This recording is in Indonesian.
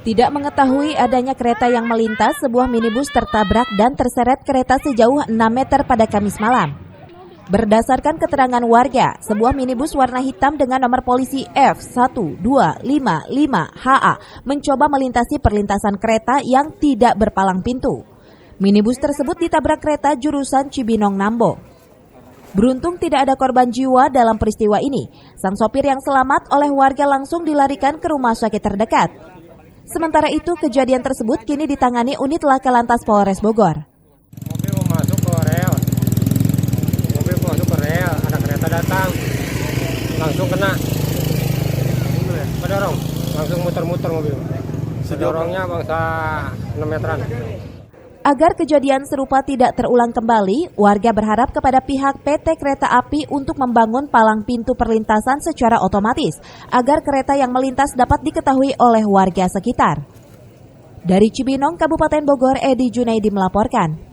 Tidak mengetahui adanya kereta yang melintas, sebuah minibus tertabrak dan terseret kereta sejauh 6 meter pada Kamis malam. Berdasarkan keterangan warga, sebuah minibus warna hitam dengan nomor polisi F1255HA mencoba melintasi perlintasan kereta yang tidak berpalang pintu. Minibus tersebut ditabrak kereta jurusan Cibinong-Nambo. Beruntung tidak ada korban jiwa dalam peristiwa ini. Sang sopir yang selamat oleh warga langsung dilarikan ke rumah sakit terdekat. Sementara itu, kejadian tersebut kini ditangani unit Laka Lantas Polres Bogor. Mobil mau masuk ke rel, ada kereta datang, langsung kena, kedorong, langsung muter-muter mobil. Sedorongnya bangsa 6 meteran. Agar kejadian serupa tidak terulang kembali, warga berharap kepada pihak PT Kereta Api untuk membangun palang pintu perlintasan secara otomatis, agar kereta yang melintas dapat diketahui oleh warga sekitar. Dari Cibinong, Kabupaten Bogor, Edi Junaidi melaporkan.